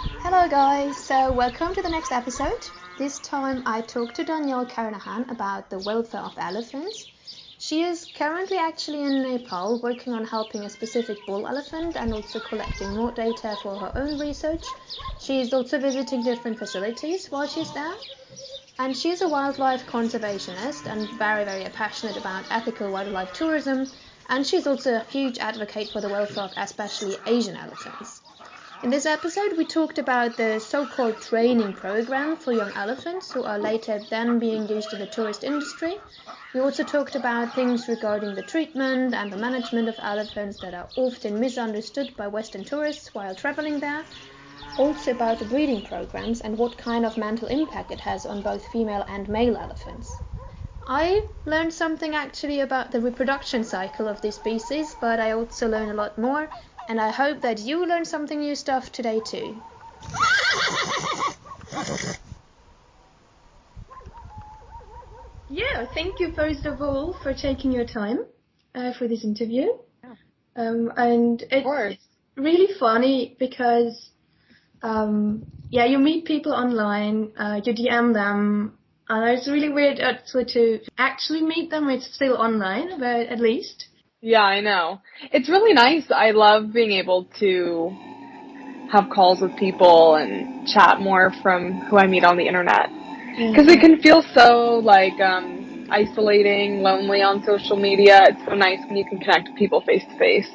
Hello guys, so welcome to the next episode. This time I talked to Danielle Carnahan about the welfare of elephants. She is currently actually in Nepal working on helping a specific bull elephant and also collecting more data for her own research. She is also visiting different facilities while she's there. And she is a wildlife conservationist and very passionate about ethical wildlife tourism. And she's also a huge advocate for the welfare of especially Asian elephants. In this episode, we talked about the so-called training program for young elephants who are later then being used in the tourist industry. We also talked about things regarding the treatment and the management of elephants that are often misunderstood by Western tourists while traveling there. Also about the breeding programs and what kind of mental impact it has on both female and male elephants. I learned something actually about the reproduction cycle of this species, but I also learned a lot more, and I hope that you learn something new stuff today too. Yeah, thank you first of all for taking your time for this interview. And it's really funny because, you meet people online, you DM them, and it's really weird actually to actually meet them. It's still online, but at least. Yeah, I know. It's really nice. I love being able to have calls with people and chat more from who I meet on the internet. Because it can feel so, isolating, lonely on social media. It's so nice when you can connect with people face to face.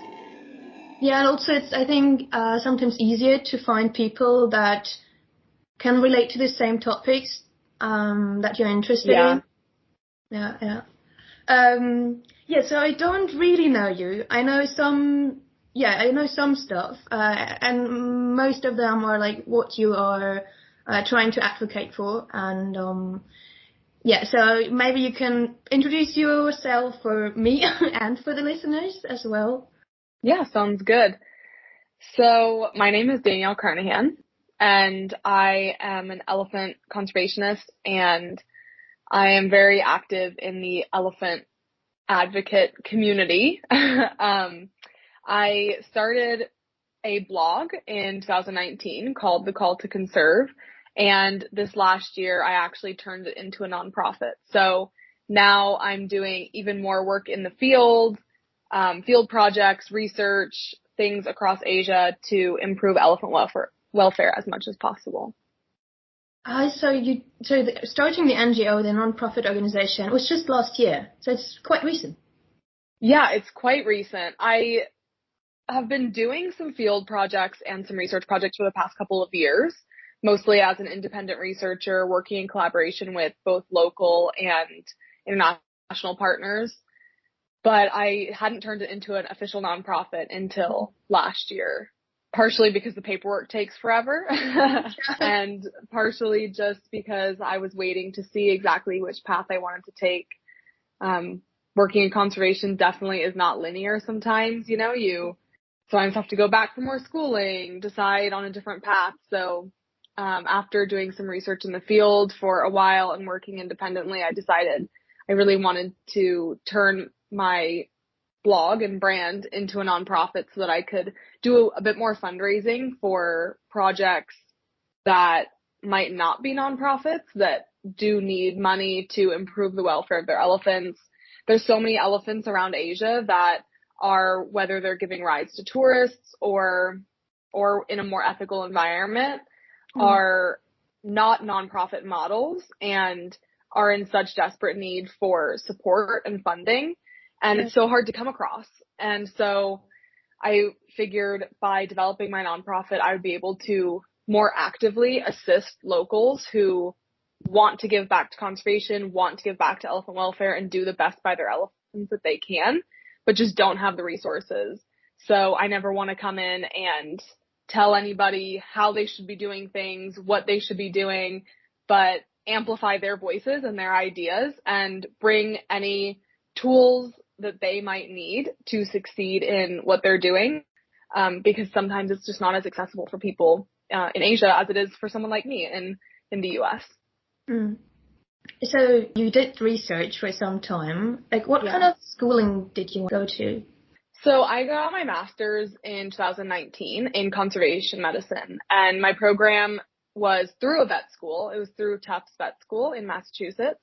Yeah, and also it's, I think, sometimes easier to find people that can relate to the same topics that you're interested in. Yeah. So I don't really know you. I know some stuff, and most of them are like what you are trying to advocate for. And so maybe you can introduce yourself for me and for the listeners as well. Yeah, sounds good. So my name is Danielle Carnahan, and I am an elephant conservationist, and I am very active in the elephant advocate community. I started a blog in 2019 called The Call to Conserve, and this last year I actually turned it into a nonprofit. So now I'm doing even more work in the field projects, research, things across Asia to improve elephant welfare as much as possible. Starting the NGO, the non-profit organization, was just last year, so it's quite recent. Yeah, it's quite recent. I have been doing some field projects and some research projects for the past couple of years, mostly as an independent researcher working in collaboration with both local and international partners. But I hadn't turned it into an official nonprofit until last year. Partially because the paperwork takes forever and partially just because I was waiting to see exactly which path I wanted to take. Working in conservation definitely is not linear sometimes, you sometimes have to go back for more schooling, decide on a different path. So after doing some research in the field for a while and working independently, I decided I really wanted to turn my blog and brand into a nonprofit so that I could do a bit more fundraising for projects that might not be nonprofits that do need money to improve the welfare of their elephants. There's so many elephants around Asia that are, whether they're giving rides to tourists or in a more ethical environment, are not nonprofit models and are in such desperate need for support and funding. And it's so hard to come across. And so I figured by developing my nonprofit, I would be able to more actively assist locals who want to give back to conservation, want to give back to elephant welfare, and do the best by their elephants that they can, but just don't have the resources. So I never want to come in and tell anybody how they should be doing things, what they should be doing, but amplify their voices and their ideas and bring any tools that they might need to succeed in what they're doing, because sometimes it's just not as accessible for people in Asia as it is for someone like me in the US. So you did research for some time. Like, what kind of schooling did you go to? So I got my master's in 2019 in conservation medicine, and my program was through a vet school. It was through Tufts Vet School in Massachusetts.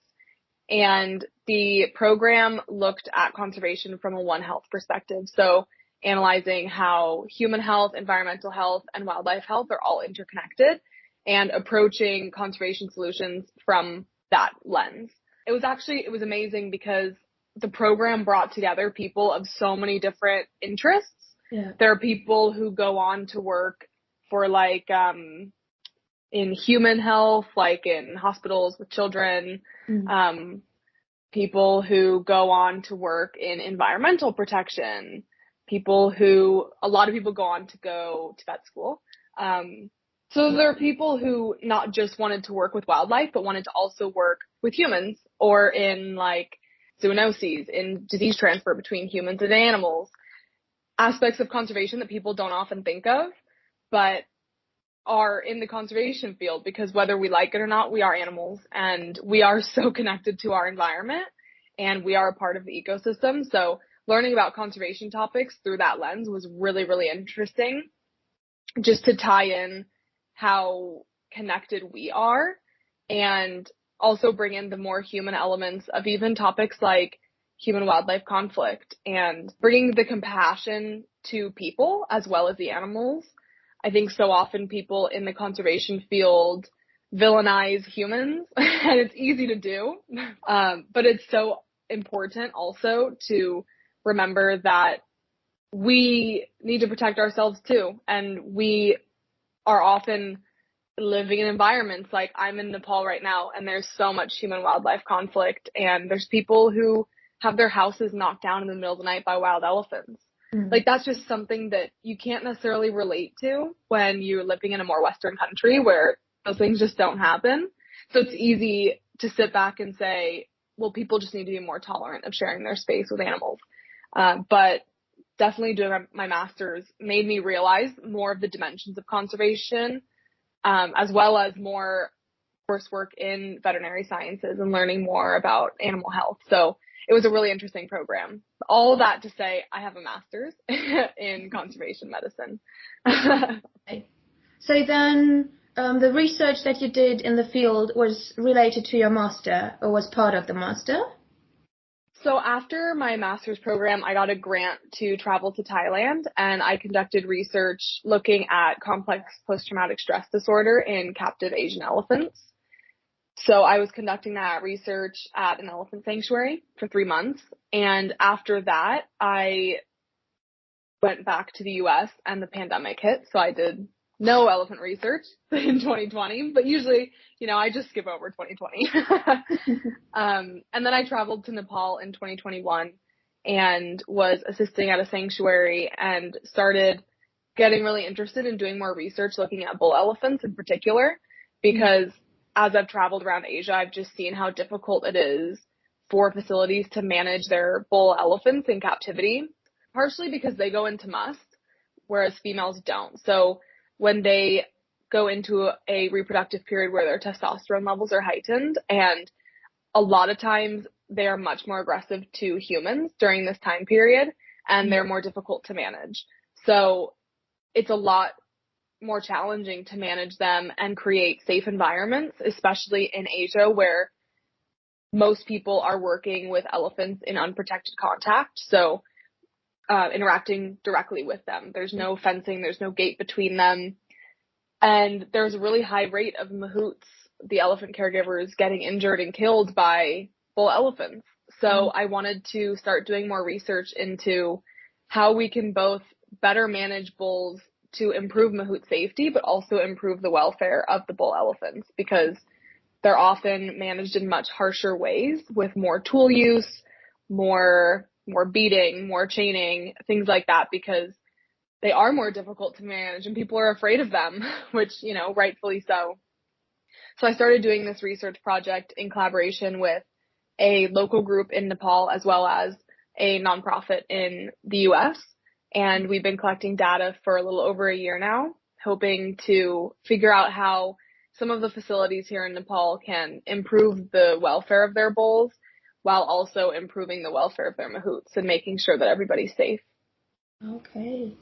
And the program looked at conservation from a One Health perspective. So analyzing how human health, environmental health, and wildlife health are all interconnected and approaching conservation solutions from that lens. It was amazing because the program brought together people of so many different interests. Yeah. There are people who go on to work for in human health, like in hospitals with children, people who go on to work in environmental protection, a lot of people go on to go to vet school. So there are people who not just wanted to work with wildlife, but wanted to also work with humans or in like zoonoses, in disease transfer between humans and animals, aspects of conservation that people don't often think of, but are in the conservation field, because whether we like it or not, we are animals and we are so connected to our environment and we are a part of the ecosystem. So learning about conservation topics through that lens was really, really interesting, just to tie in how connected we are and also bring in the more human elements of even topics like human wildlife conflict and bringing the compassion to people as well as the animals. I think so often people in the conservation field villainize humans and it's easy to do. But it's so important also to remember that we need to protect ourselves too. And we are often living in environments like I'm in Nepal right now, and there's so much human wildlife conflict, and there's people who have their houses knocked down in the middle of the night by wild elephants. Like, that's just something that you can't necessarily relate to when you're living in a more Western country where those things just don't happen. So it's easy to sit back and say, well, people just need to be more tolerant of sharing their space with animals. But definitely doing my master's made me realize more of the dimensions of conservation, as well as more coursework in veterinary sciences and learning more about animal health. So it was a really interesting program. All that to say, I have a master's in conservation medicine. Okay. So then the research that you did in the field was related to your master or was part of the master? So after my master's program, I got a grant to travel to Thailand, and I conducted research looking at complex post-traumatic stress disorder in captive Asian elephants. So I was conducting that research at an elephant sanctuary for 3 months. And after that, I went back to the US and the pandemic hit. So I did no elephant research in 2020, but usually, I just skip over 2020. And then I traveled to Nepal in 2021 and was assisting at a sanctuary and started getting really interested in doing more research looking at bull elephants in particular, because as I've traveled around Asia, I've just seen how difficult it is for facilities to manage their bull elephants in captivity, partially because they go into must, whereas females don't. So when they go into a reproductive period where their testosterone levels are heightened, and a lot of times they are much more aggressive to humans during this time period, and they're more difficult to manage. So it's a lot more challenging to manage them and create safe environments, especially in Asia where most people are working with elephants in unprotected contact. So interacting directly with them. There's no fencing, there's no gate between them. And there's a really high rate of mahouts, the elephant caregivers, getting injured and killed by bull elephants. So I wanted to start doing more research into how we can both better manage bulls to improve mahout safety, but also improve the welfare of the bull elephants, because they're often managed in much harsher ways with more tool use, more beating, more chaining, things like that, because they are more difficult to manage and people are afraid of them, which, rightfully so. So I started doing this research project in collaboration with a local group in Nepal as well as a nonprofit in the US. And we've been collecting data for a little over a year now, hoping to figure out how some of the facilities here in Nepal can improve the welfare of their bulls while also improving the welfare of their mahouts and making sure that everybody's safe. Okay.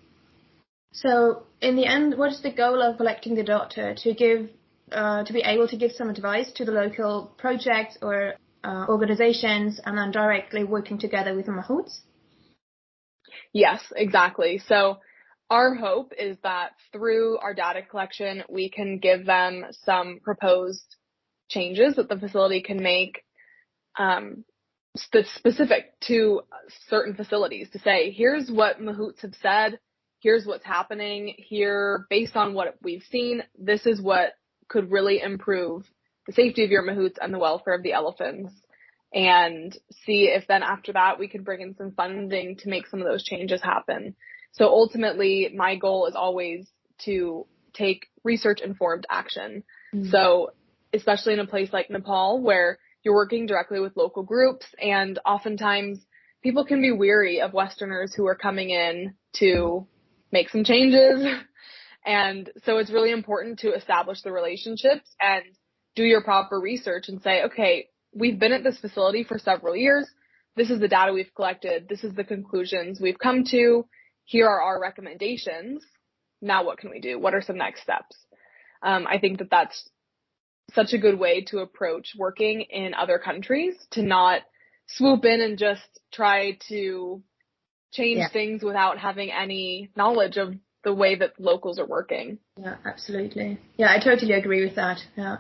So in the end, what is the goal of collecting the data? To be able to give some advice to the local projects or organizations, and then directly working together with the mahouts? Yes, exactly. So our hope is that through our data collection, we can give them some proposed changes that the facility can make, specific to certain facilities, to say, here's what mahouts have said, here's what's happening here, based on what we've seen, this is what could really improve the safety of your mahouts and the welfare of the elephants, and see if then after that we can bring in some funding to make some of those changes happen. So ultimately, my goal is always to take research-informed action. Mm-hmm. So especially in a place like Nepal, where you're working directly with local groups, and oftentimes people can be weary of Westerners who are coming in to make some changes. And so it's really important to establish the relationships and do your proper research and say, okay, we've been at this facility for several years. This is the data we've collected. This is the conclusions we've come to. Here are our recommendations. Now what can we do? What are some next steps? I think that that's such a good way to approach working in other countries, to not swoop in and just try to change things without having any knowledge of the way that locals are working. Yeah, absolutely. Yeah, I totally agree with that. Yeah.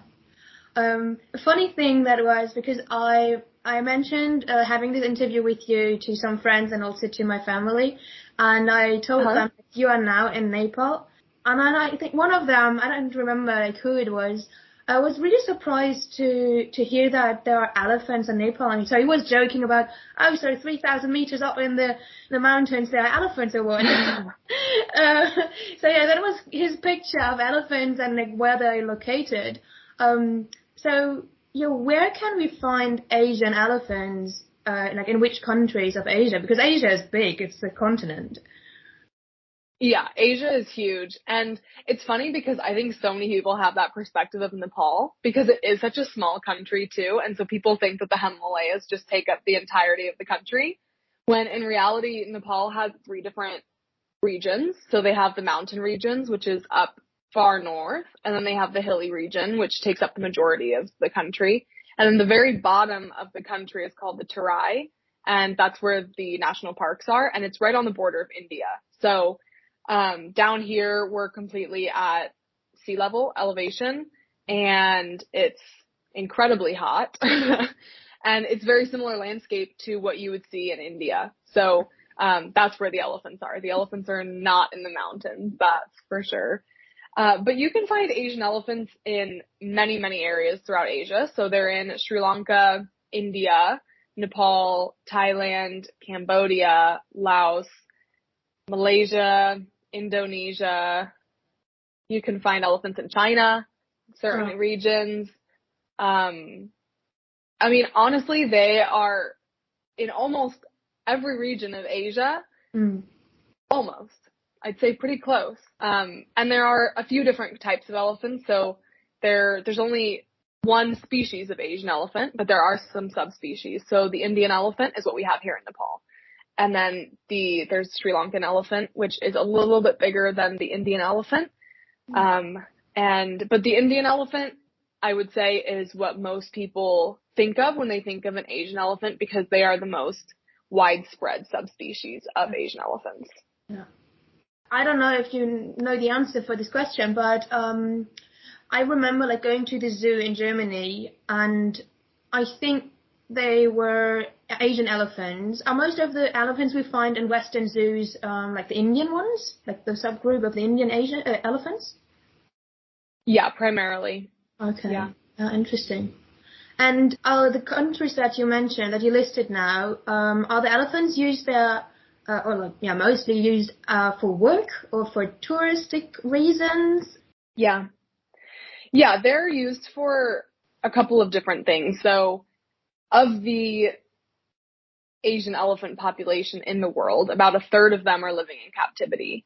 A funny thing that was, because I mentioned having this interview with you to some friends and also to my family, and I told them that you are now in Nepal. And then I think one of them, I don't remember who it was, I was really surprised to hear that there are elephants in Nepal. And so he was joking about, 3,000 meters up in the mountains, there are elephants or what? So yeah, that was his picture of elephants and where they're located. So where can we find Asian elephants? In which countries of Asia? Because Asia is big; it's a continent. Yeah, Asia is huge. And it's funny because I think so many people have that perspective of Nepal, because it is such a small country too. And so people think that the Himalayas just take up the entirety of the country, when in reality, Nepal has 3 different regions. So they have the mountain regions, which is up far north. And then they have the hilly region, which takes up the majority of the country. And then the very bottom of the country is called the Terai. And that's where the national parks are. And it's right on the border of India. So down here, we're completely at sea level elevation, and it's incredibly hot. And it's very similar landscape to what you would see in India. So that's where the elephants are. The elephants are not in the mountains, that's for sure. But you can find Asian elephants in many, many areas throughout Asia. So they're in Sri Lanka, India, Nepal, Thailand, Cambodia, Laos, Malaysia, Indonesia. You can find elephants in China, certain regions. I mean, honestly, they are in almost every region of Asia. Almost. I'd say pretty close. And there are a few different types of elephants. So there's only one species of Asian elephant, but there are some subspecies. So the Indian elephant is what we have here in Nepal. And then there's Sri Lankan elephant, which is a little bit bigger than the Indian elephant. But the Indian elephant, I would say, is what most people think of when they think of an Asian elephant, because they are the most widespread subspecies of Asian elephants. Yeah. I don't know if you know the answer for this question, but I remember going to the zoo in Germany, and I think they were Asian elephants. Are most of the elephants we find in Western zoos like the Indian ones, like the subgroup of the Indian Asian elephants? Yeah, primarily. Okay. Yeah. Interesting. And the countries that you mentioned, that you listed now, are the elephants used there, mostly used for work or for touristic reasons? Yeah, they're used for a couple of different things. So, of the Asian elephant population in the world, about 1/3 of them are living in captivity,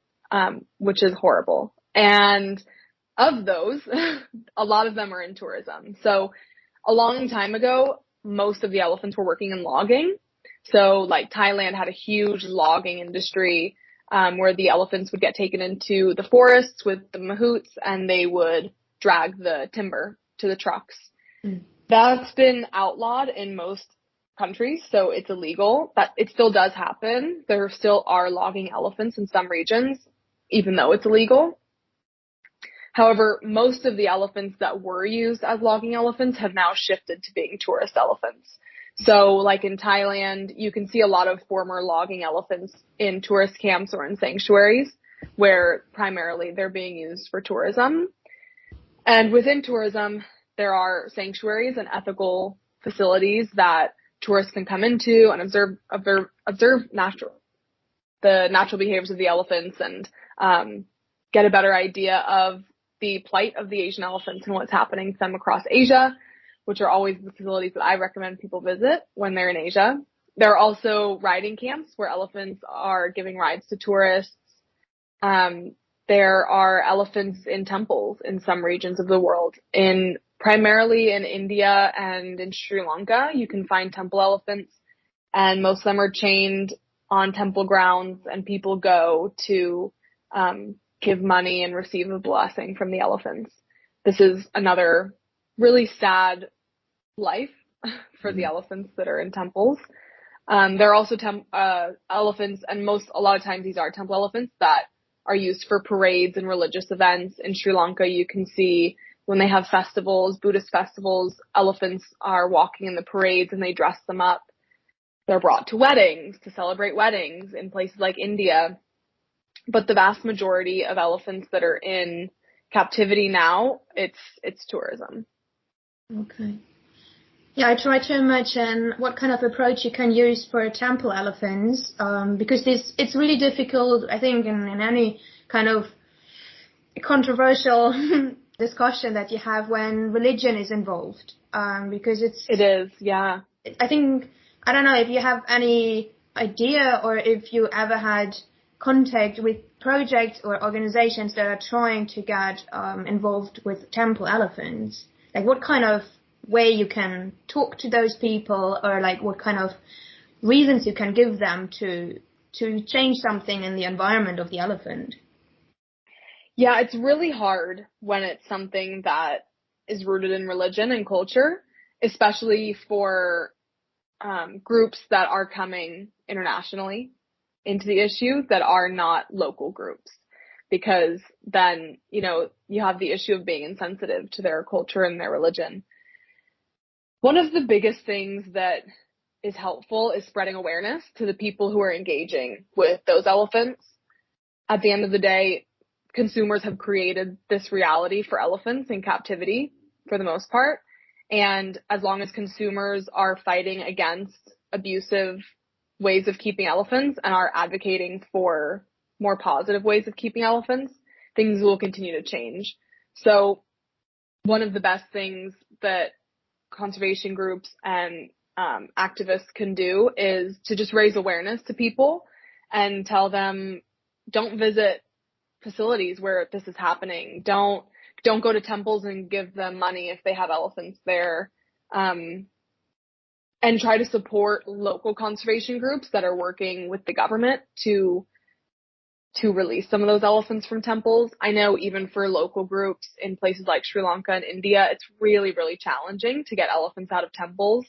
which is horrible. And of those, a lot of them are in tourism. So a long time ago, most of the elephants were working in logging. So Thailand had a huge logging industry. where the elephants would get taken into the forests with the mahouts and they would drag the timber to the trucks. That's been outlawed in most countries, so it's illegal. But it still does happen. There still are logging elephants in some regions, even though it's illegal. However, most of the elephants that were used as logging elephants have now shifted to being tourist elephants. So like in Thailand, you can see a lot of former logging elephants in tourist camps or in sanctuaries where primarily they're being used for tourism. And within tourism, there are sanctuaries and ethical facilities that tourists can come into and observe the natural behaviors of the elephants and get a better idea of the plight of the Asian elephants and what's happening to them across Asia, which are always the facilities that I recommend people visit when they're in Asia. There are also riding camps where elephants are giving rides to tourists. There are elephants in temples in some regions of the world. Primarily in India and in Sri Lanka, you can find temple elephants, and most of them are chained on temple grounds, and people go to give money and receive a blessing from the elephants. This is another really sad life for the elephants that are in temples. There are also elephants, and a lot of times these are temple elephants that are used for parades and religious events. In Sri Lanka, you can see when they have festivals, Buddhist festivals, elephants are walking in the parades and they dress them up. They're brought to weddings to celebrate weddings in places like India. But the vast majority of elephants that are in captivity now, it's tourism. Okay. Yeah, I try to imagine what kind of approach you can use for temple elephants, because it's really difficult, I think, in any kind of controversial discussion that you have when religion is involved, because it is, yeah. I think, I don't know if you have any idea or if you ever had contact with projects or organizations that are trying to get involved with temple elephants. Like what kind of way you can talk to those people, or like what kind of reasons you can give them to change something in the environment of the elephant. Yeah, it's really hard when it's something that is rooted in religion and culture, especially for groups that are coming internationally into the issue that are not local groups, because then, you have the issue of being insensitive to their culture and their religion. One of the biggest things that is helpful is spreading awareness to the people who are engaging with those elephants. At the end of the day, consumers have created this reality for elephants in captivity for the most part. And as long as consumers are fighting against abusive ways of keeping elephants and are advocating for more positive ways of keeping elephants, things will continue to change. So one of the best things that conservation groups and activists can do is to just raise awareness to people and tell them, don't visit facilities where this is happening. Don't go to temples and give them money if they have elephants there. And try to support local conservation groups that are working with the government to release some of those elephants from temples. I know even for local groups in places like Sri Lanka and India, it's really, really challenging to get elephants out of temples,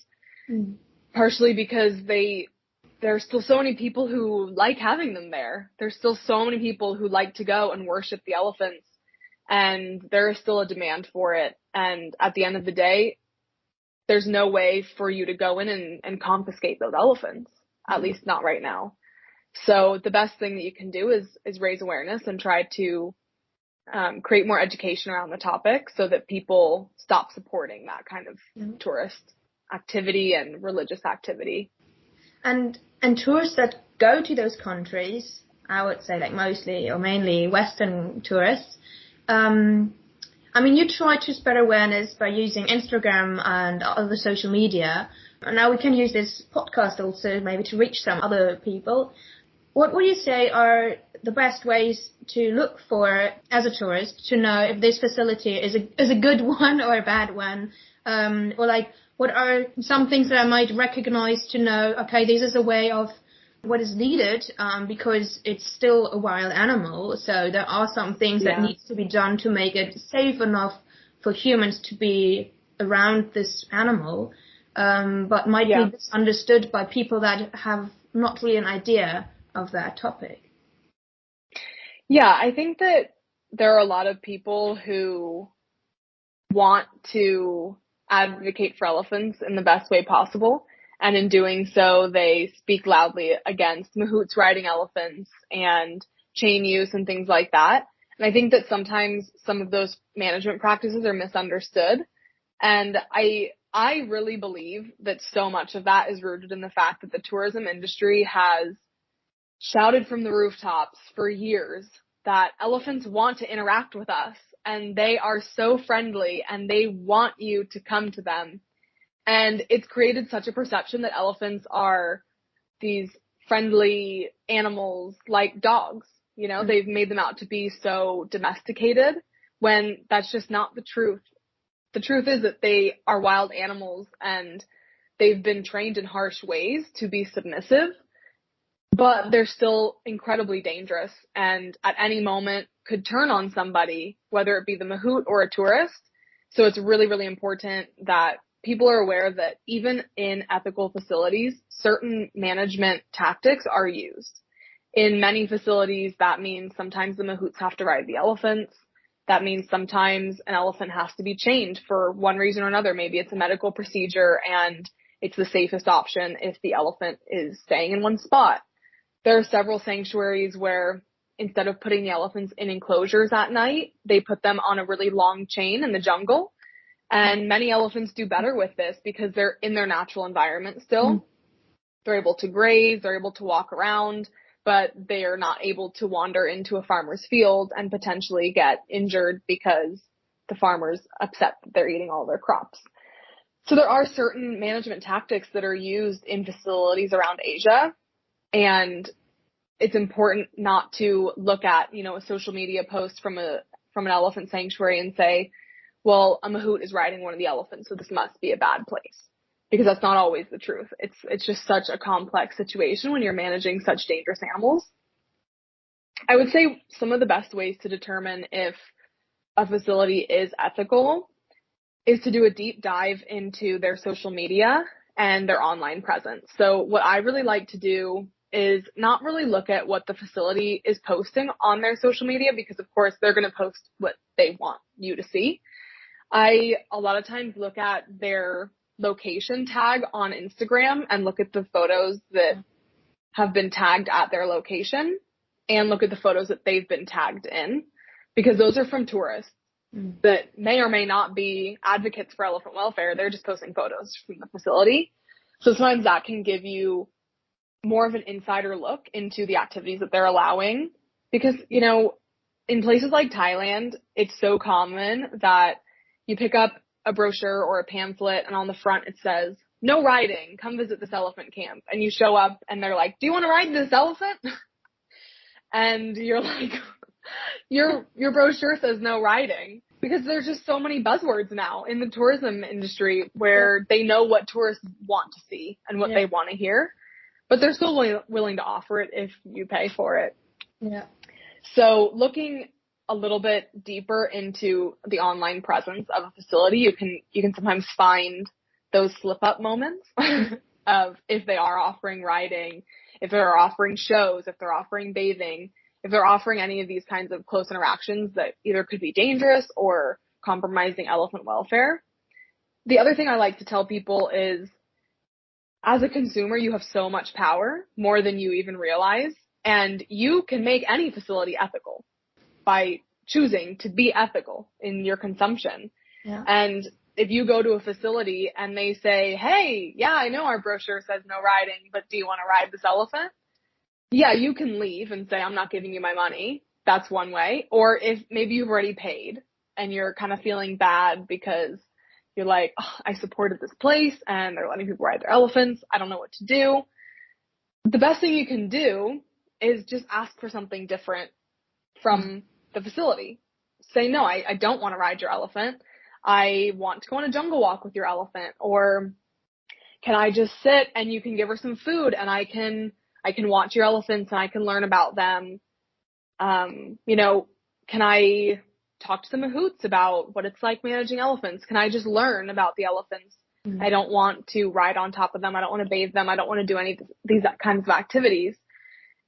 partially because there's still so many people who like having them there. There's still so many people who like to go and worship the elephants, and there is still a demand for it. And at the end of the day, there's no way for you to go in and confiscate those elephants, at least not right now. So the best thing that you can do is raise awareness and try to create more education around the topic so that people stop supporting that kind of tourist activity and religious activity. And tourists that go to those countries, I would say like mostly or mainly Western tourists, you try to spread awareness by using Instagram and other social media. And now we can use this podcast also maybe to reach some other people. What would you say are the best ways to look for as a tourist to know if this facility is a good one or a bad one? Or like, what are some things that I might recognize to know, okay, this is a way of what is needed, because it's still a wild animal. So there are some things that needs to be done to make it safe enough for humans to be around this animal, but might be misunderstood by people that have not really an idea of that topic. Yeah, I think that there are a lot of people who want to advocate for elephants in the best way possible. And in doing so, they speak loudly against mahouts riding elephants and chain use and things like that. And I think that sometimes some of those management practices are misunderstood. And I really believe that so much of that is rooted in the fact that the tourism industry has shouted from the rooftops for years that elephants want to interact with us and they are so friendly and they want you to come to them. And it's created such a perception that elephants are these friendly animals like dogs. You know, they've made them out to be so domesticated when that's just not the truth. The truth is that they are wild animals and they've been trained in harsh ways to be submissive, but they're still incredibly dangerous and at any moment could turn on somebody, whether it be the mahout or a tourist. So it's really, really important that people are aware that even in ethical facilities, certain management tactics are used. In many facilities, that means sometimes the mahouts have to ride the elephants. That means sometimes an elephant has to be chained for one reason or another. Maybe it's a medical procedure and it's the safest option if the elephant is staying in one spot. There are several sanctuaries where instead of putting the elephants in enclosures at night, they put them on a really long chain in the jungle. And many elephants do better with this because they're in their natural environment still. They're able to graze, they're able to walk around, but they are not able to wander into a farmer's field and potentially get injured because the farmer's upset that they're eating all their crops. So there are certain management tactics that are used in facilities around Asia. And it's important not to look at, you know, a social media post from an elephant sanctuary and say, well, a mahout is riding one of the elephants, so this must be a bad place. Because that's not always the truth. It's just such a complex situation when you're managing such dangerous animals. I would say some of the best ways to determine if a facility is ethical is to do a deep dive into their social media and their online presence. So what I really like to do is not really look at what the facility is posting on their social media, because of course they're going to post what they want you to see. I a lot of times look at their location tag on Instagram and look at the photos that have been tagged at their location and look at the photos that they've been tagged in, because those are from tourists that may or may not be advocates for elephant welfare. They're just posting photos from the facility. So sometimes that can give you more of an insider look into the activities that they're allowing, because, you know, in places like Thailand, it's so common that you pick up a brochure or a pamphlet and on the front it says, no riding, come visit this elephant camp. And you show up and they're like, do you want to ride this elephant? And you're like, your brochure says no riding, because there's just so many buzzwords now in the tourism industry where they know what tourists want to see and what they want to hear, but they're still willing to offer it if you pay for it. Yeah. So looking a little bit deeper into the online presence of a facility, you can sometimes find those slip up moments of if they are offering riding, if they're offering shows, if they're offering bathing, if they're offering any of these kinds of close interactions that either could be dangerous or compromising elephant welfare. The other thing I like to tell people is, as a consumer, you have so much power, more than you even realize, and you can make any facility ethical by choosing to be ethical in your consumption. Yeah. And if you go to a facility and they say, hey, yeah, I know our brochure says no riding, but do you want to ride this elephant? Yeah, you can leave and say, I'm not giving you my money. That's one way. Or if maybe you've already paid and you're kind of feeling bad because you're like, oh, I supported this place and they're letting people ride their elephants. I don't know what to do. The best thing you can do is just ask for something different from the facility. Say, no, I don't want to ride your elephant. I want to go on a jungle walk with your elephant. Or can I just sit and you can give her some food and I can I can watch your elephants and I can learn about them. Can I talk to the mahouts about what it's like managing elephants? Can I just learn about the elephants? Mm-hmm. I don't want to ride on top of them. I don't want to bathe them. I don't want to do any of these kinds of activities.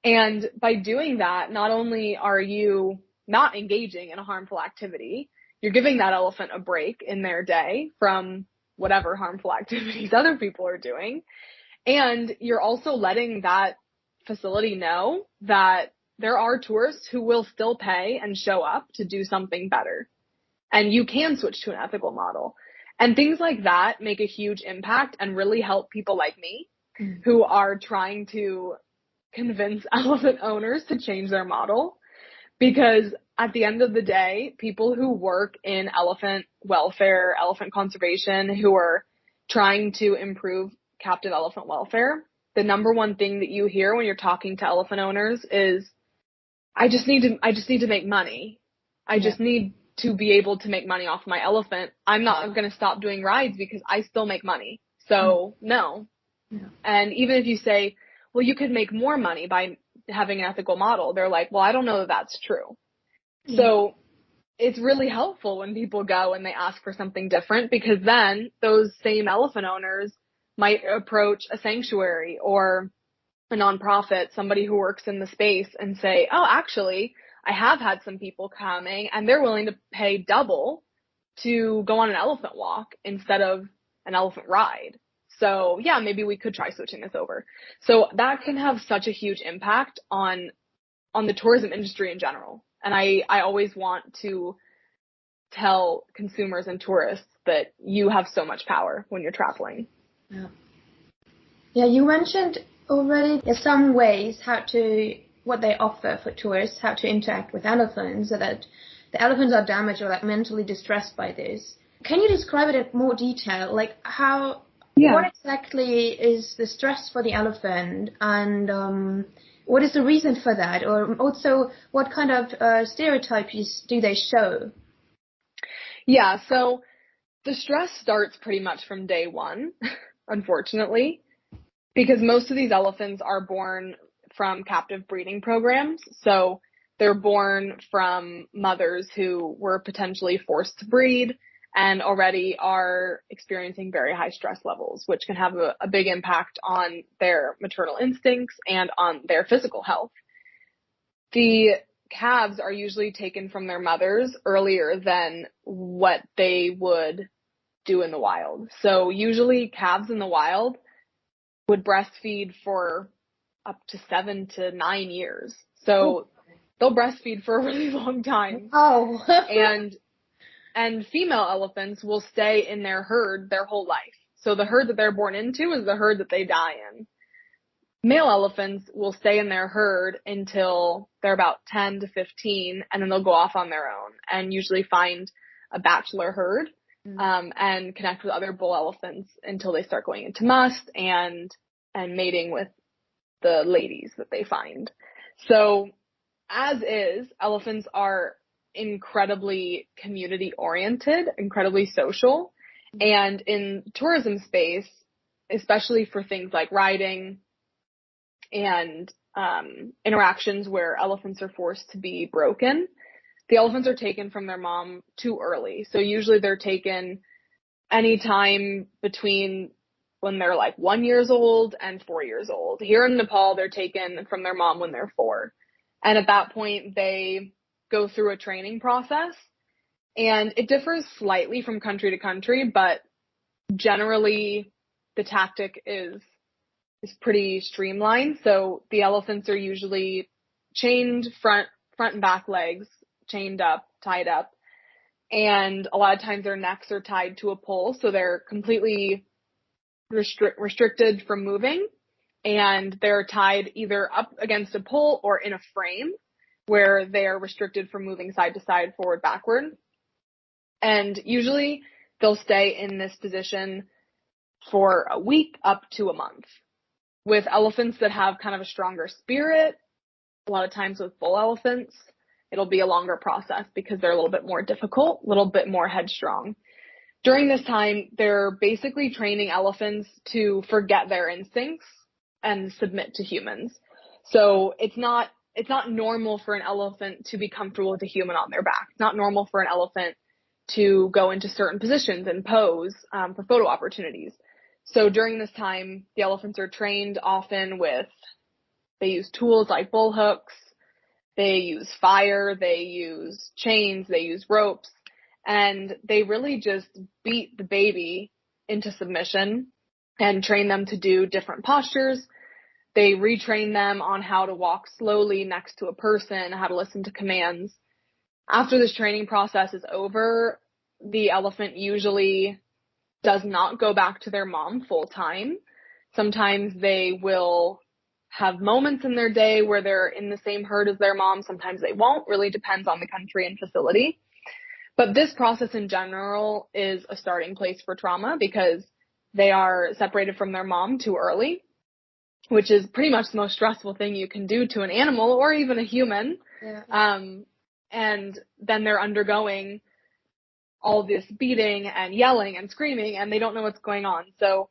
And by doing that, not only are you not engaging in a harmful activity, you're giving that elephant a break in their day from whatever harmful activities other people are doing. And you're also letting that facility know that there are tourists who will still pay and show up to do something better. And you can switch to an ethical model. And things like that make a huge impact and really help people like me who are trying to convince elephant owners to change their model. Because at the end of the day, people who work in elephant welfare, elephant conservation, who are trying to improve captive elephant welfare, the number one thing that you hear when you're talking to elephant owners is, I just need to make money. I just need to be able to make money off my elephant. I'm not going to stop doing rides because I still make money. So no. Yeah. And even if you say, well, you could make more money by having an ethical model, they're like, well, I don't know that that's true. Yeah. So it's really helpful when people go and they ask for something different, because then those same elephant owners might approach a sanctuary or a nonprofit, somebody who works in the space, and say, oh, actually, I have had some people coming and they're willing to pay double to go on an elephant walk instead of an elephant ride. So yeah, maybe we could try switching this over. So that can have such a huge impact on the tourism industry in general. And I always want to tell consumers and tourists that you have so much power when you're traveling. Yeah, you mentioned already some ways what they offer for tourists, how to interact with elephants, so that the elephants are damaged or like mentally distressed by this. Can you describe it in more detail? Like what exactly is the stress for the elephant, and what is the reason for that? Or also, what kind of stereotypes do they show? Yeah, so the stress starts pretty much from day one, unfortunately, because most of these elephants are born from captive breeding programs. So they're born from mothers who were potentially forced to breed and already are experiencing very high stress levels, which can have a big impact on their maternal instincts and on their physical health. The calves are usually taken from their mothers earlier than what they would do in the wild. So usually calves in the wild would breastfeed for up to 7 to 9 years. So they'll breastfeed for a really long time. Oh. And female elephants will stay in their herd their whole life. So the herd that they're born into is the herd that they die in. Male elephants will stay in their herd until they're about 10 to 15, and then they'll go off on their own and usually find a bachelor herd and connect with other bull elephants until they start going into must and mating with the ladies that they find. So as is, elephants are incredibly community oriented, incredibly social. And in tourism space, especially for things like riding and interactions where elephants are forced to be broken, the elephants are taken from their mom too early. So usually they're taken anytime between when they're like 1 year old and 4 years old. Here in Nepal, they're taken from their mom when they're 4. And at that point, they go through a training process. And it differs slightly from country to country, but generally the tactic is pretty streamlined. So the elephants are usually chained front and back legs, chained up, tied up. And a lot of times their necks are tied to a pole, so they're completely restricted from moving. And they're tied either up against a pole or in a frame where they are restricted from moving side to side, forward, backward. And usually they'll stay in this position for a week up to a month. With elephants that have kind of a stronger spirit, a lot of times with bull elephants, it'll be a longer process because they're a little bit more difficult, a little bit more headstrong. During this time, they're basically training elephants to forget their instincts and submit to humans. So it's not normal for an elephant to be comfortable with a human on their back. It's not normal for an elephant to go into certain positions and pose for photo opportunities. So during this time, the elephants are trained often they use tools like bull hooks, they use fire, they use chains, they use ropes, and they really just beat the baby into submission and train them to do different postures. They retrain them on how to walk slowly next to a person, how to listen to commands. After this training process is over, the elephant usually does not go back to their mom full time. Sometimes they will have moments in their day where they're in the same herd as their mom. Sometimes they won't. Really depends on the country and facility. But this process in general is a starting place for trauma because they are separated from their mom too early, which is pretty much the most stressful thing you can do to an animal or even a human. Yeah. And then they're undergoing all this beating and yelling and screaming, and they don't know what's going on. So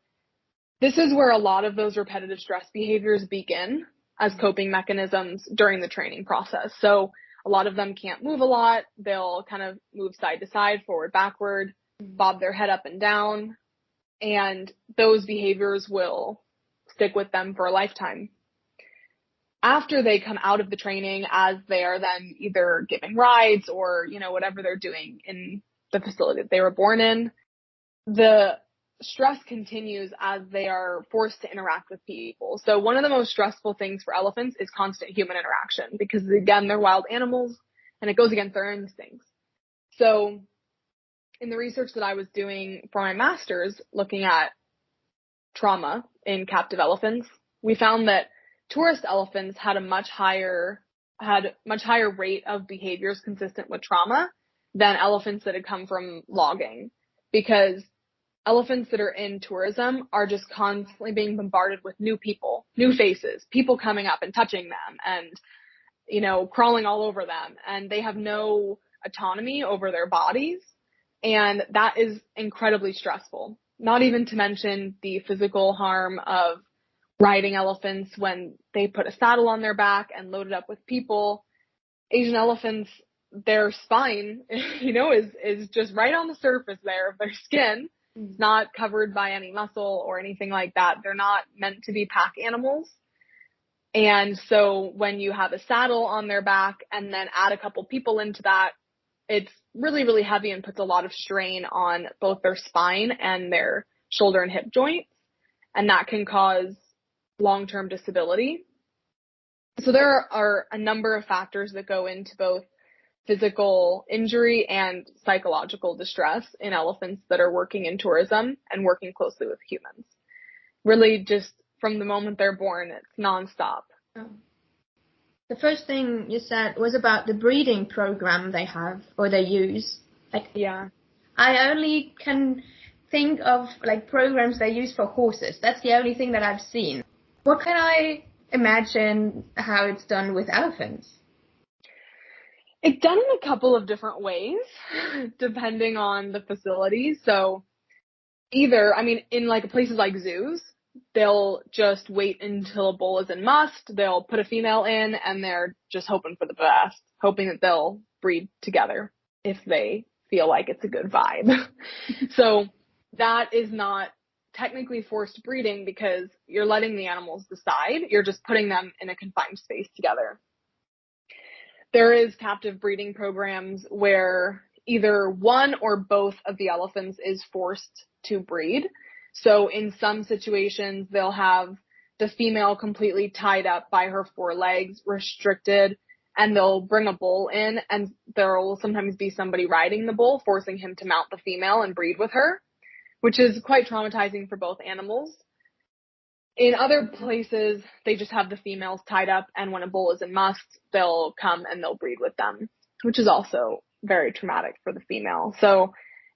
this is where a lot of those repetitive stress behaviors begin as coping mechanisms during the training process. So a lot of them can't move a lot. They'll kind of move side to side, forward, backward, bob their head up and down, and those behaviors will stick with them for a lifetime. After they come out of the training, as they are then either giving rides or, whatever they're doing in the facility that they were born in, the stress continues as they are forced to interact with people. So one of the most stressful things for elephants is constant human interaction because, again, they're wild animals and it goes against their instincts. So in the research that I was doing for my master's looking at trauma in captive elephants, we found that tourist elephants had a much higher rate of behaviors consistent with trauma than elephants that had come from logging, because elephants that are in tourism are just constantly being bombarded with new people, new faces, people coming up and touching them and, crawling all over them. And they have no autonomy over their bodies. And that is incredibly stressful. Not even to mention the physical harm of riding elephants when they put a saddle on their back and load it up with people. Asian elephants, their spine, is just right on the surface there of their skin. It's not covered by any muscle or anything like that. They're not meant to be pack animals. And so when you have a saddle on their back and then add a couple people into that, it's really, really heavy and puts a lot of strain on both their spine and their shoulder and hip joints. And that can cause long-term disability. So there are a number of factors that go into both physical injury and psychological distress in elephants that are working in tourism and working closely with humans. Really just from the moment they're born, it's nonstop. Oh. The first thing you said was about the breeding program they have or they use. Yeah. I only can think of programs they use for horses. That's the only thing that I've seen. What can I imagine how it's done with elephants? It's done in a couple of different ways, depending on the facility. So either, in places like zoos, they'll just wait until a bull is in must. They'll put a female in and they're just hoping for the best, hoping that they'll breed together if they feel like it's a good vibe. So that is not technically forced breeding because you're letting the animals decide. You're just putting them in a confined space together. There is captive breeding programs where either one or both of the elephants is forced to breed. So in some situations, they'll have the female completely tied up by her forelegs, restricted, and they'll bring a bull in, and there will sometimes be somebody riding the bull, forcing him to mount the female and breed with her, which is quite traumatizing for both animals. In other places, they just have the females tied up, and when a bull is in must, they'll come and they'll breed with them, which is also very traumatic for the female. So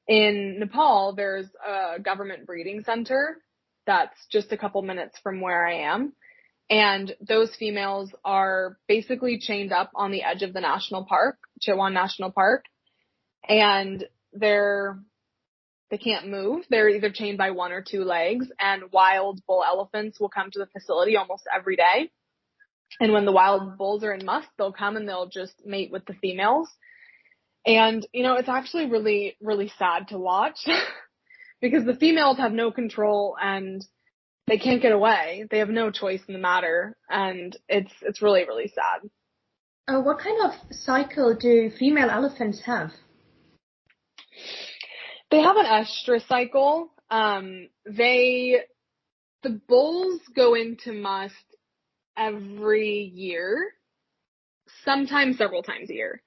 in Nepal, there's a government breeding center that's just a couple minutes from where I am, and those females are basically chained up on the edge of the national park, Chitwan National Park, and they can't move. They're either chained by one or two legs, and wild bull elephants will come to the facility almost every day. And when the wild bulls are in must, they'll come and they'll just mate with the females. And, it's actually really, really sad to watch because the females have no control and they can't get away. They have no choice in the matter. And it's really, really sad. What kind of cycle do female elephants have? They have an estrus cycle. The bulls go into must every year, sometimes several times a year.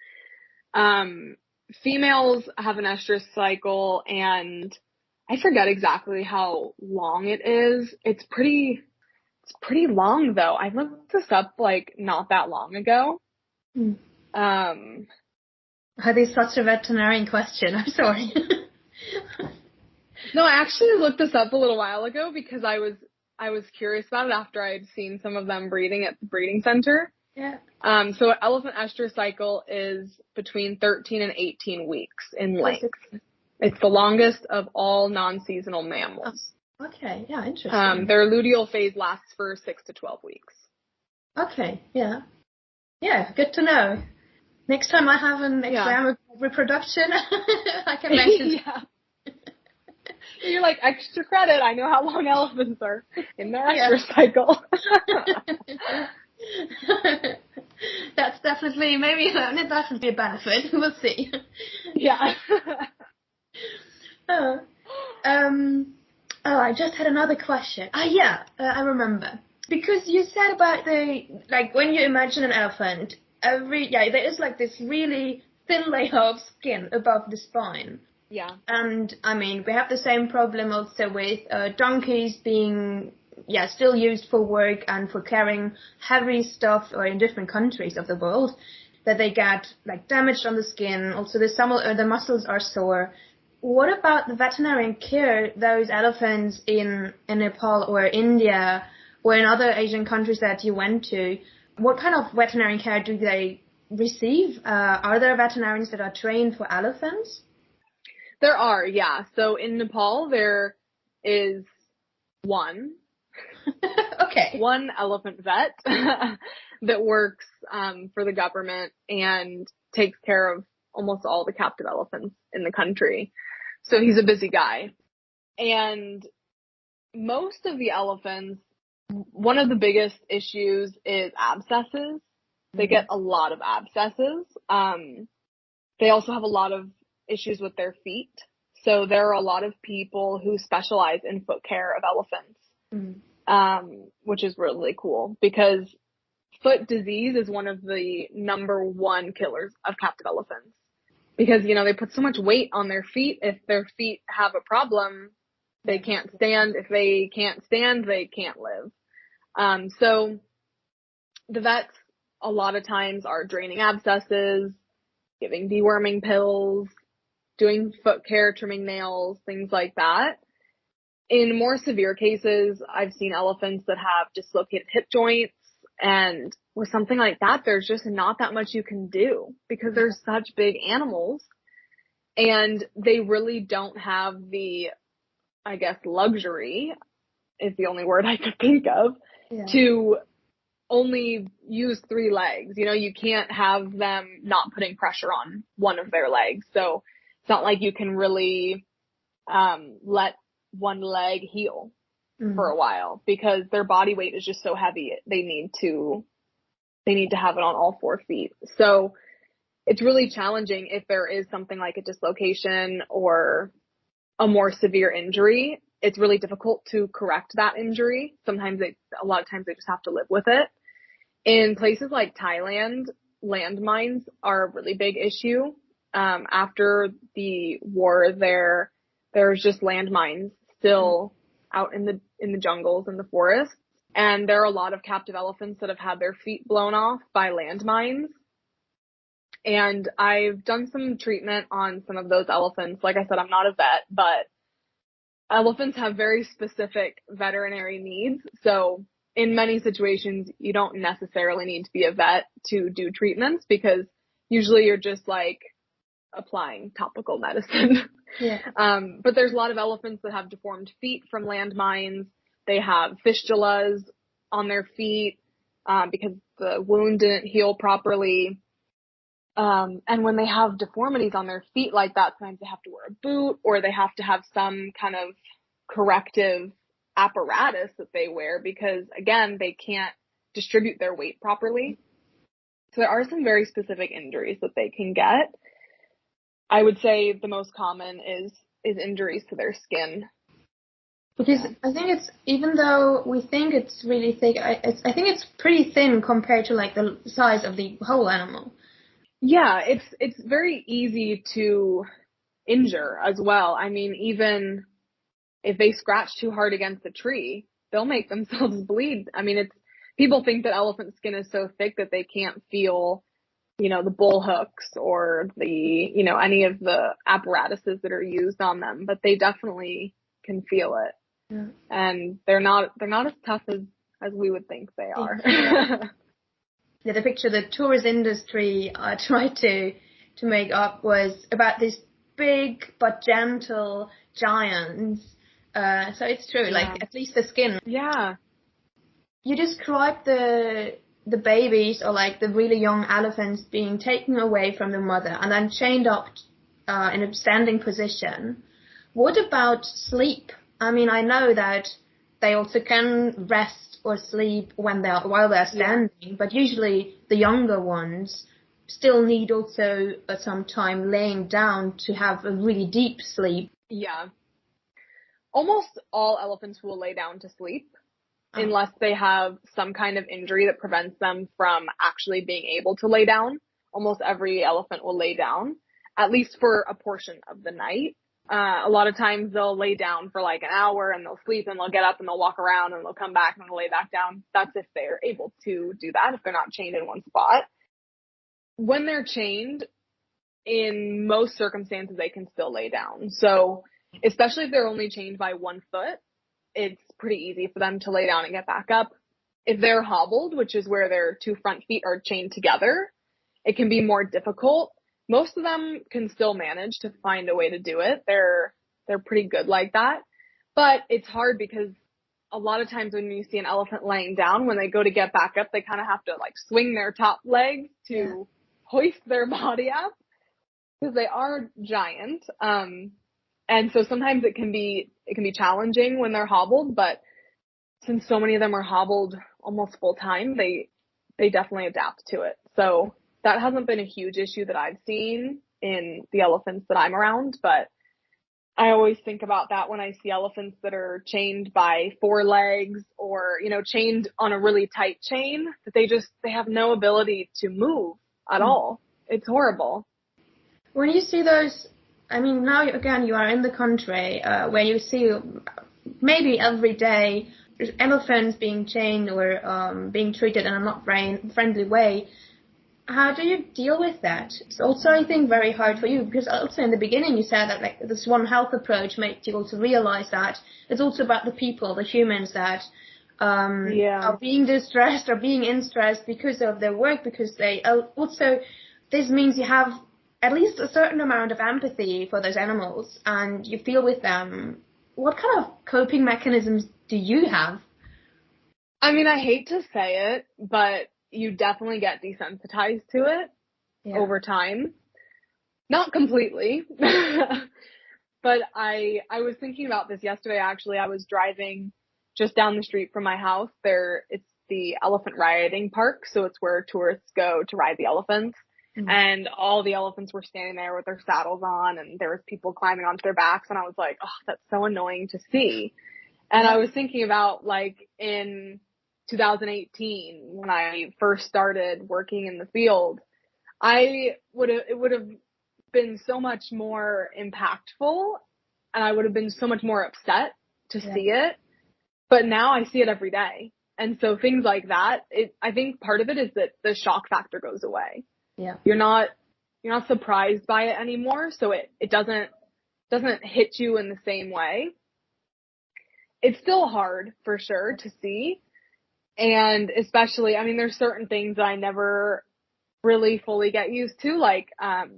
Females have an estrus cycle, and I forget exactly how long it is. It's pretty long though. I looked this up not that long ago. That is such a veterinarian question. I'm sorry. No, I actually looked this up a little while ago because I was curious about it after I had seen some of them breeding at the breeding center. Yeah. So elephant estrus cycle is between 13 and 18 weeks in length. It's the longest of all non-seasonal mammals. Okay. Yeah. Interesting. Their luteal phase lasts for 6 to 12 weeks. Okay. Yeah. Yeah. Good to know. Next time I have an exam of reproduction, I can mention. Yeah. You're like, extra credit. I know how long elephants are in their estrus cycle. That's definitely a benefit. We'll see. Yeah. I just had another question. I remember. Because you said about when you imagine an elephant, there is this really thin layer of skin above the spine. Yeah. And, we have the same problem also with donkeys being, still used for work and for carrying heavy stuff, or in different countries of the world, that they get, damaged on the skin. Also, the muscles are sore. What about the veterinarian care those elephants in Nepal or India or in other Asian countries that you went to? What kind of veterinarian care do they receive? Are there veterinarians that are trained for elephants? There are, yeah. So in Nepal, there is one. Okay. One elephant vet that works for the government and takes care of almost all the captive elephants in the country. So he's a busy guy. And most of the elephants, one of the biggest issues is abscesses. They get a lot of abscesses. They also have a lot of issues with their feet. So there are a lot of people who specialize in foot care of elephants, which is really cool because foot disease is one of the number one killers of captive elephants. Because, they put so much weight on their feet. If their feet have a problem, they can't stand. If they can't stand, they can't live. So the vets a lot of times are draining abscesses, giving deworming pills, doing foot care, trimming nails, things like that. In more severe cases, I've seen elephants that have dislocated hip joints, and with something like that, there's just not that much you can do because they're such big animals, and they really don't have the, I guess, luxury, is the only word I could think of, to only use 3 legs. You can't have them not putting pressure on one of their legs. So it's not like you can really let one leg heal for a while because their body weight is just so heavy. They need to have it on all 4 feet. So it's really challenging if there is something like a dislocation or a more severe injury. It's really difficult to correct that injury. A lot of times they just have to live with it. In places like Thailand, landmines are a really big issue. After the war there's just landmines still out in the jungles and the forests. And there are a lot of captive elephants that have had their feet blown off by landmines. And I've done some treatment on some of those elephants. Like I said, I'm not a vet, but elephants have very specific veterinary needs. So in many situations, you don't necessarily need to be a vet to do treatments because usually you're just applying topical medicine. Yeah. But there's a lot of elephants that have deformed feet from landmines. They have fistulas on their feet because the wound didn't heal properly. And when they have deformities on their feet like that, sometimes they have to wear a boot, or they have to have some kind of corrective apparatus that they wear because, again, they can't distribute their weight properly. So there are some very specific injuries that they can get. I would say the most common is injuries to their skin. Because I think it's, even though we think it's really thick, I think it's pretty thin compared to like the size of the whole animal. Yeah, it's very easy to injure as well. I mean, even if they scratch too hard against a tree, they'll make themselves bleed. I mean, people think that elephant skin is so thick that they can't feel, the bull hooks or any of the apparatuses that are used on them, but they definitely can feel it. Yeah. And they're not as tough as we would think they are. Yeah, the picture the tourist industry tried to make up was about these big but gentle giants. So it's true, like at least the skin. Yeah. You described the babies or like the really young elephants being taken away from the mother and then chained up in a standing position. What about sleep? I mean, I know that they also can rest or sleep while they're standing, but usually the younger ones still need also some time laying down to have a really deep sleep. Yeah. Almost all elephants will lay down to sleep unless they have some kind of injury that prevents them from actually being able to lay down. Almost every elephant will lay down, at least for a portion of the night. A lot of times they'll lay down for like an hour and they'll sleep and they'll get up and they'll walk around and they'll come back and they'll lay back down. That's if they're able to do that, if they're not chained in one spot. When they're chained, in most circumstances, they can still lay down. So especially if they're only chained by one foot, it's pretty easy for them to lay down and get back up. If they're hobbled, which is where their two front feet are chained together, it can be more difficult. Most of them can still manage to find a way to do it. They're pretty good like that. But it's hard because a lot of times when you see an elephant laying down, when they go to get back up, they kind of have to like swing their top legs to hoist their body up because they are giant. And so sometimes it can be challenging when they're hobbled, but since so many of them are hobbled almost full time, they definitely adapt to it. So that hasn't been a huge issue that I've seen in the elephants that I'm around, but I always think about that when I see elephants that are chained by four legs or, chained on a really tight chain, that they have no ability to move at all. It's horrible. When you see those, I mean, now again, you are in the country where you see maybe every day elephants being chained or being treated in a not very friendly way. How do you deal with that? It's also, I think, very hard for you because also in the beginning you said that like this One Health approach makes you also realize that it's also about the people, the humans that are being distressed or being in stress because of their work, because they also, this means you have at least a certain amount of empathy for those animals and you feel with them. What kind of coping mechanisms do you have? I mean, I hate to say it, but you definitely get desensitized to it over time. Not completely, but I was thinking about this yesterday, actually. I was driving just down the street from my house. It's the elephant riding park, so it's where tourists go to ride the elephants. Mm-hmm. And all the elephants were standing there with their saddles on, and there was people climbing onto their backs, and I was like, oh, that's so annoying to see. And I was thinking about, like, in 2018, when I first started working in the field, it would have been so much more impactful, and I would have been so much more upset to see it. But now I see it every day. And so things like that, I think part of it is that the shock factor goes away. Yeah. You're not surprised by it anymore, so it doesn't hit you in the same way. It's still hard for sure to see. And especially, I mean, there's certain things that I never really fully get used to. Like, a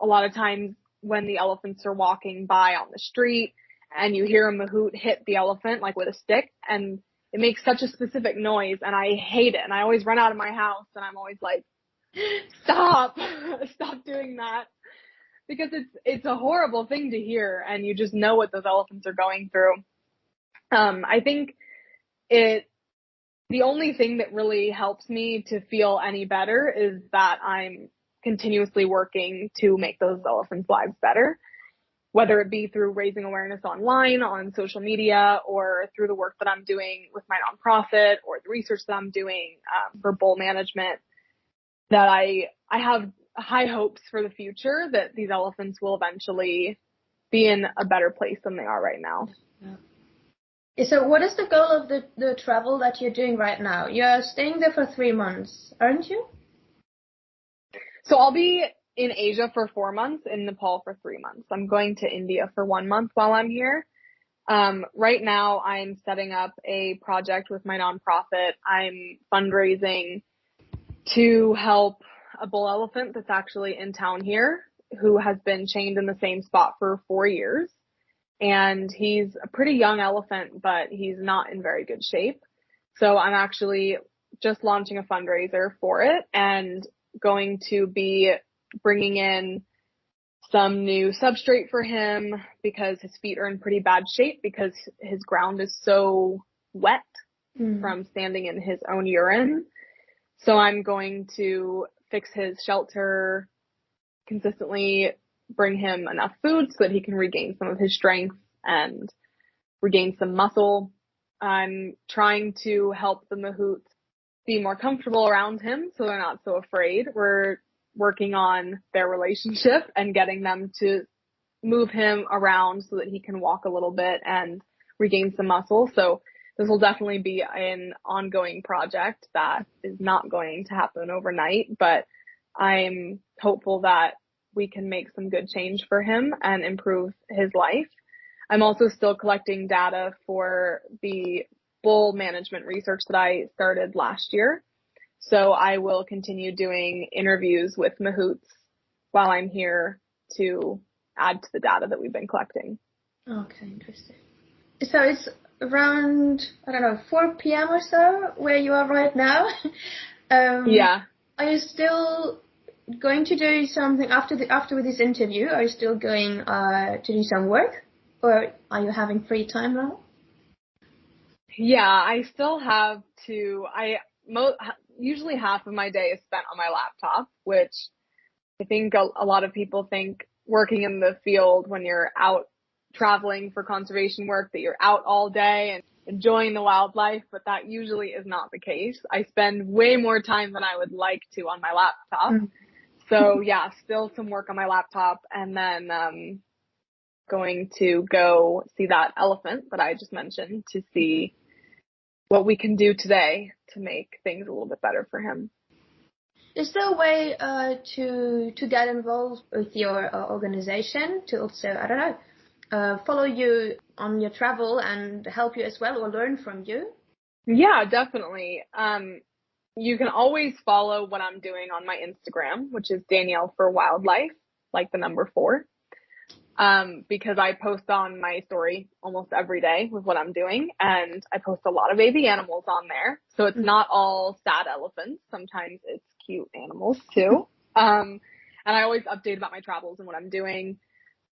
lot of times when the elephants are walking by on the street and you hear a mahout hit the elephant, like with a stick, and it makes such a specific noise and I hate it. And I always run out of my house and I'm always like, stop doing that. Because it's a horrible thing to hear and you just know what those elephants are going through. I think the only thing that really helps me to feel any better is that I'm continuously working to make those elephants' lives better, whether it be through raising awareness online, on social media, or through the work that I'm doing with my nonprofit or the research that I'm doing for bull management, that I have high hopes for the future that these elephants will eventually be in a better place than they are right now. Yeah. So what is the goal of the travel that you're doing right now? You're staying there for 3 months, aren't you? So I'll be in Asia for 4 months, in Nepal for 3 months. I'm going to India for 1 month while I'm here. Right now I'm setting up a project with my nonprofit. I'm fundraising to help a bull elephant that's actually in town here who has been chained in the same spot for 4 years. And he's a pretty young elephant, but he's not in very good shape. So I'm actually just launching a fundraiser for it and going to be bringing in some new substrate for him because his feet are in pretty bad shape because his ground is so wet from standing in his own urine. So I'm going to fix his shelter, consistently bring him enough food so that he can regain some of his strength and regain some muscle. I'm trying to help the mahouts be more comfortable around him so they're not so afraid. We're working on their relationship and getting them to move him around so that he can walk a little bit and regain some muscle. So this will definitely be an ongoing project that is not going to happen overnight, but I'm hopeful that we can make some good change for him and improve his life. I'm also still collecting data for the bull management research that I started last year. So I will continue doing interviews with mahouts while I'm here to add to the data that we've been collecting. Okay, interesting. So it's around, 4 p.m. or so where you are right now. Yeah. Are you still going to do something after this interview? Are you still going to do some work, or are you having free time now? Yeah, I still have to. Usually half of my day is spent on my laptop, which I think a lot of people think working in the field when you're out traveling for conservation work that you're out all day and enjoying the wildlife, but that usually is not the case. I spend way more time than I would like to on my laptop. So yeah, still some work on my laptop, and then going to go see that elephant that I just mentioned to see what we can do today to make things a little bit better for him. Is there a way to get involved with your organization to also, follow you on your travel and help you as well or learn from you? Yeah, definitely. You can always follow what I'm doing on my Instagram, which is Danielle for Wildlife, like the number 4. Because I post on my story almost every day with what I'm doing, and I post a lot of baby animals on there. So it's not all sad elephants. Sometimes it's cute animals too. And I always update about my travels and what I'm doing.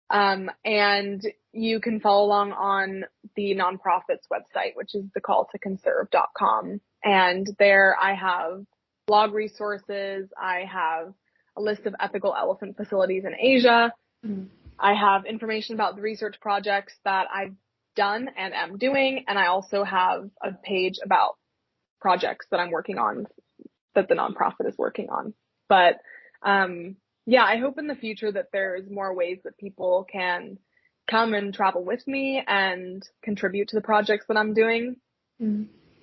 And you can follow along on the nonprofit's website, which is thecalltoconserve.com. And there I have blog resources. I have a list of ethical elephant facilities in Asia. I have information about the research projects that I've done and am doing. And I also have a page about projects that I'm working on that the nonprofit is working on. But, yeah, I hope in the future that there's more ways that people can come and travel with me and contribute to the projects that I'm doing.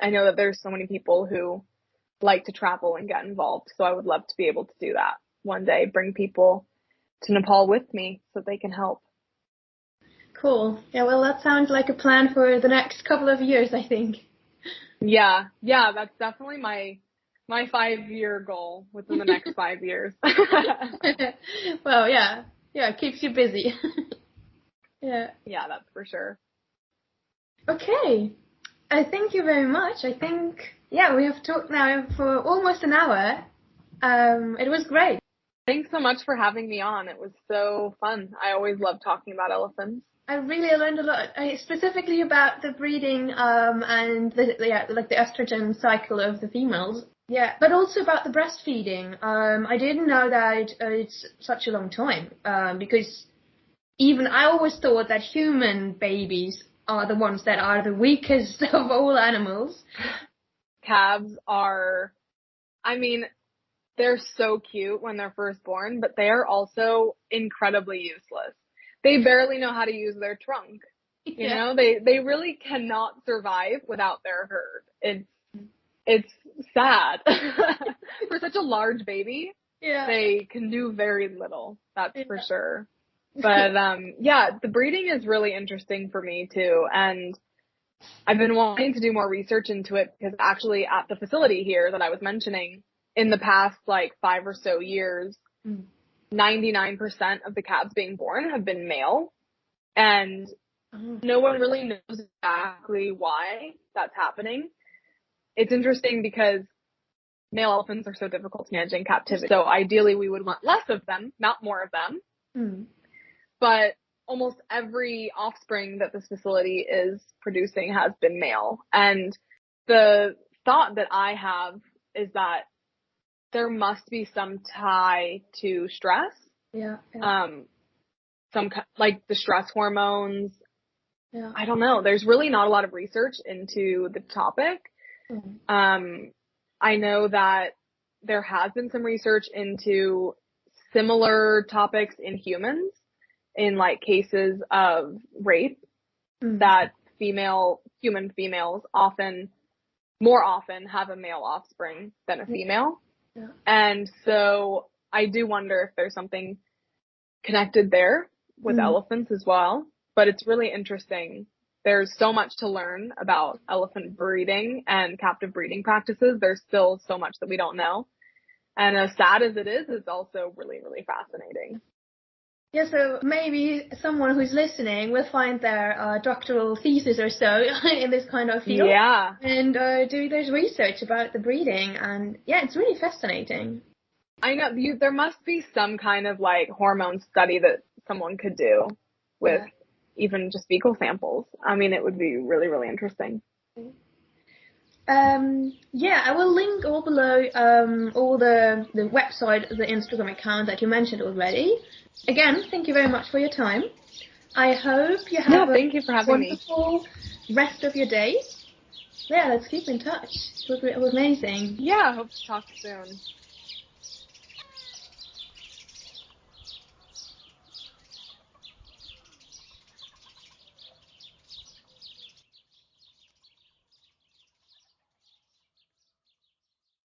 I know that there's so many people who like to travel and get involved. So I would love to be able to do that one day, bring people to Nepal with me so they can help. Cool. Yeah, well, that sounds like a plan for the next couple of years, I think. Yeah, that's definitely my 5-year goal within the next 5 years. Well, yeah, it keeps you busy. Yeah, that's for sure. Okay. Thank you very much. I think, yeah, we have talked now for almost an hour. It was great. Thanks so much for having me on. It was so fun. I always love talking about elephants. I really learned a lot, specifically about the breeding and the estrogen cycle of the females. Yeah, but also about the breastfeeding. I didn't know that it's such a long time because even I always thought that human babies are the ones that are the weakest of all animals. Calves are, I mean, they're so cute when they're first born, but they are also incredibly useless. They barely know how to use their trunk. You know, they really cannot survive without their herd. It's sad. For such a large baby, they can do very little, that's for sure. But, the breeding is really interesting for me too. And I've been wanting to do more research into it because actually at the facility here that I was mentioning, in the past, 5 or so years, 99% of the calves being born have been male. And no one really knows exactly why that's happening. It's interesting because male elephants are so difficult to manage in captivity. So ideally we would want less of them, not more of them. But almost every offspring that this facility is producing has been male. And the thought that I have is that there must be some tie to stress. Some like the stress hormones. I don't know. There's really not a lot of research into the topic. I know that there has been some research into similar topics in humans in cases of rape that human females more often have a male offspring than a female. And so I do wonder if there's something connected there with elephants as well. But it's really interesting. There's so much to learn about elephant breeding and captive breeding practices. There's still so much that we don't know. And as sad as it is, it's also really, really fascinating. Yeah, so maybe someone who's listening will find their doctoral thesis or so in this kind of field. Yeah. And do this research about the breeding. And yeah, it's really fascinating. I know. There must be some kind of hormone study that someone could do with even just fecal samples. I mean, it would be really, really interesting. I will link all below all the website, the Instagram account that you mentioned already. Again, thank you very much for your time. I hope you have thank you for having wonderful rest of your day. Yeah, let's keep in touch. It was amazing. Yeah, I hope to talk soon.